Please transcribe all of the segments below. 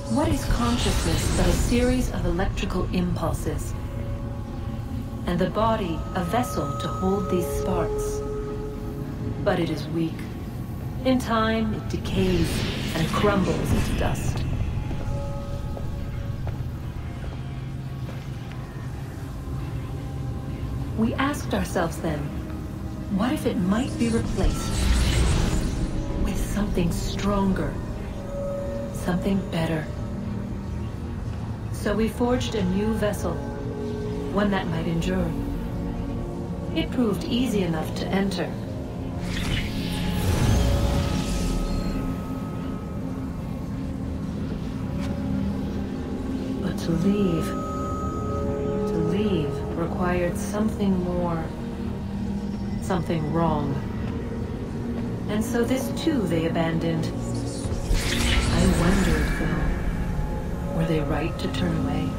What is consciousness but a series of electrical impulses? And the body a vessel to hold these sparks. But it is weak. In time, it decays and crumbles into dust. We asked ourselves then, what if it might be replaced with something stronger, something better? So we forged a new vessel, one that might endure. It proved easy enough to enter. But to leave required something more, something wrong. And so this too they abandoned. I wondered, though, were they right to turn away?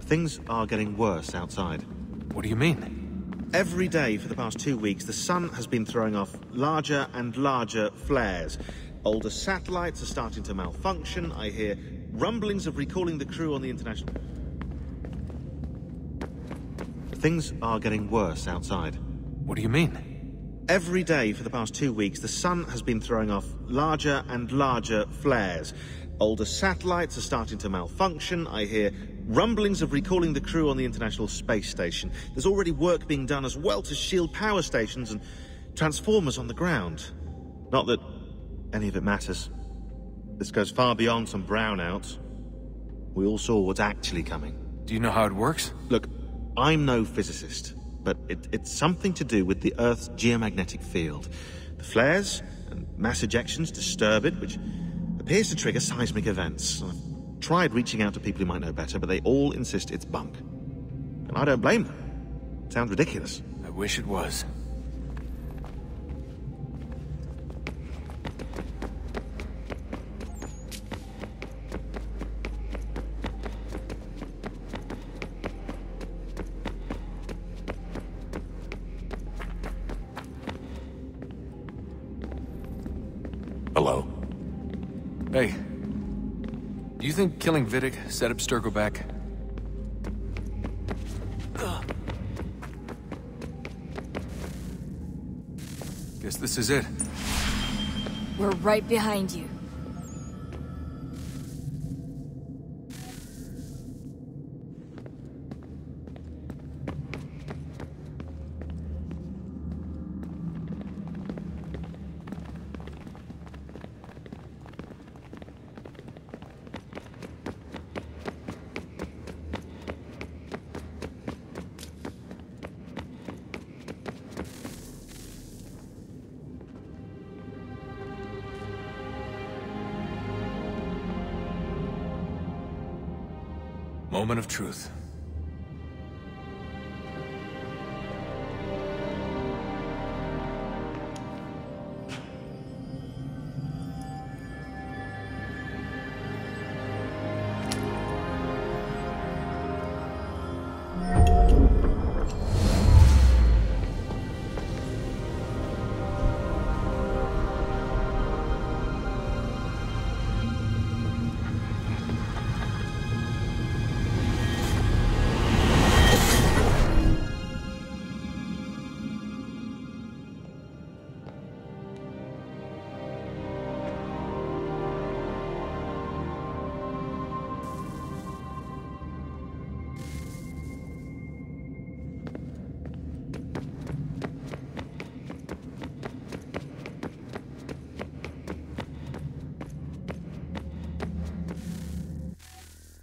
Things are getting worse outside. What do you mean? Every day for the past 2 weeks, the sun has been throwing off larger and larger flares. Older satellites are starting to malfunction. I hear rumblings of recalling the crew on the International... Things are getting worse outside. What do you mean? Every day for the past 2 weeks, the sun has been throwing off larger and larger flares. Older satellites are starting to malfunction. I hear rumblings of recalling the crew on the International Space Station. There's already work being done as well to shield power stations and transformers on the ground. Not that any of it matters. This goes far beyond some brownouts. We all saw what's actually coming. Do you know how it works? Look, I'm no physicist, but it's something to do with the Earth's geomagnetic field. The flares and mass ejections disturb it, which appears to trigger seismic events. I've tried reaching out to people who might know better, but they all insist it's bunk. And I don't blame them. It sounds ridiculous. I wish it was. Hello? Hey. Do you think killing Vidic set up Sturgo back? Guess this is it. We're right behind you. Moment of truth.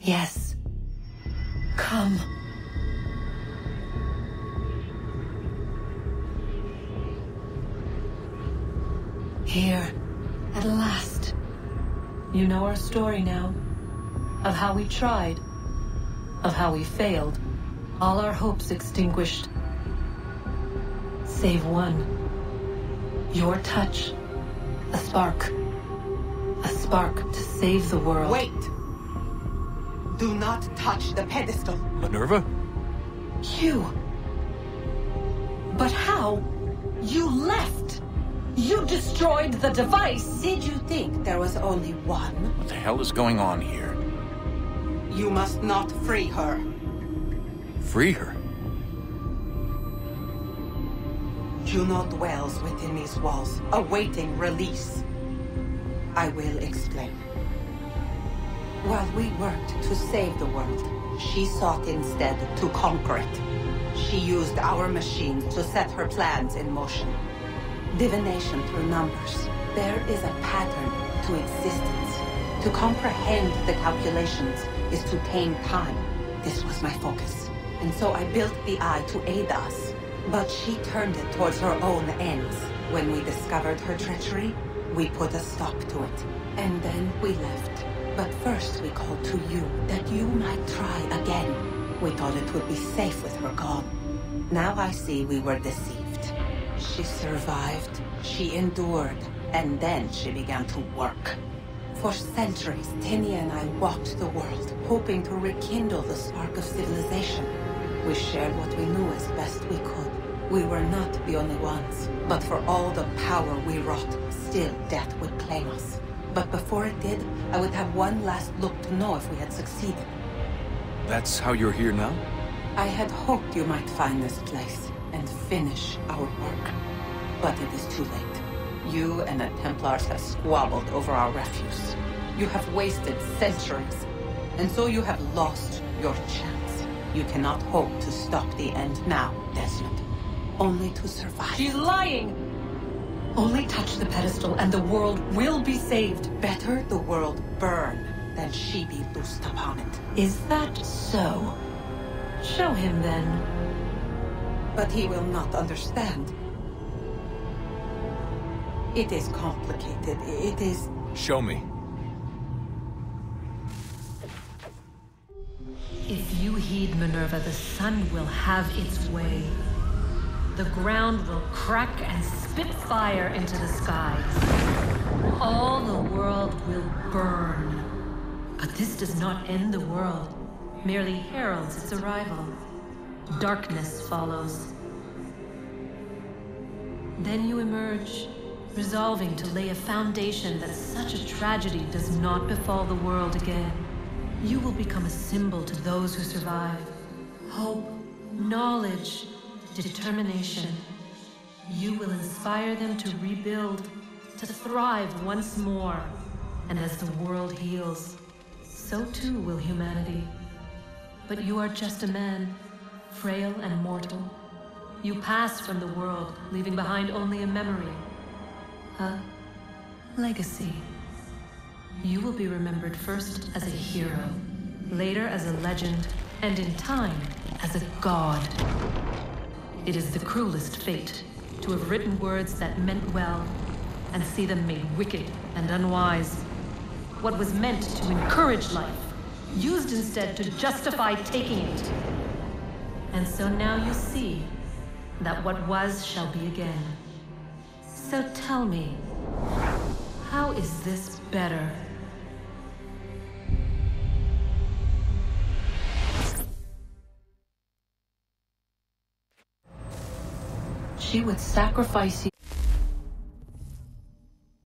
Yes. Come. Here, at last. You know our story now. Of how we tried. Of how we failed. All our hopes extinguished. Save one. Your touch. A spark. A spark to save the world. Wait! Do not touch the pedestal. Minerva? You. But how? You left. You destroyed the device. Did you think there was only one? What the hell is going on here? You must not free her. Free her? Juno dwells within these walls, awaiting release. I will explain. While we worked to save the world, she sought instead to conquer it. She used our machine to set her plans in motion. Divination through numbers. There is a pattern to existence. To comprehend the calculations is to tame time. This was my focus. And so I built the eye to aid us. But she turned it towards her own ends. When we discovered her treachery, we put a stop to it. And then we left. But first we called to you, that you might try again. We thought it would be safe with her gone. Now I see we were deceived. She survived, she endured, and then she began to work. For centuries, Tinia and I walked the world, hoping to rekindle the spark of civilization. We shared what we knew as best we could. We were not the only ones, but for all the power we wrought, still death would claim us. But before it did, I would have one last look to know if we had succeeded. That's how you're here now? I had hoped you might find this place and finish our work. But it is too late. You and the Templars have squabbled over our refuse. You have wasted centuries, and so you have lost your chance. You cannot hope to stop the end now, Desmond. Only to survive. She's lying! Only touch the pedestal and the world will be saved. Better the world burn than she be loosed upon it. Is that so? Show him then. But he will not understand. It is complicated. It is... Show me. If you heed Minerva, the sun will have its way. The ground will crack and spit fire into the skies. All the world will burn. But this does not end the world, merely heralds its arrival. Darkness follows. Then you emerge, resolving to lay a foundation that such a tragedy does not befall the world again. You will become a symbol to those who survive. Hope, knowledge, determination. You will inspire them to rebuild, to thrive once more. And as the world heals, so too will humanity. But you are just a man, frail and mortal. You pass from the world, leaving behind only a memory. A legacy. You will be remembered first as a hero, later as a legend, and in time, as a god. It is the cruelest fate, to have written words that meant well, and see them made wicked and unwise. What was meant to encourage life, used instead to justify taking it. And so now you see that what was shall be again. So tell me, how is this better? She would sacrifice you.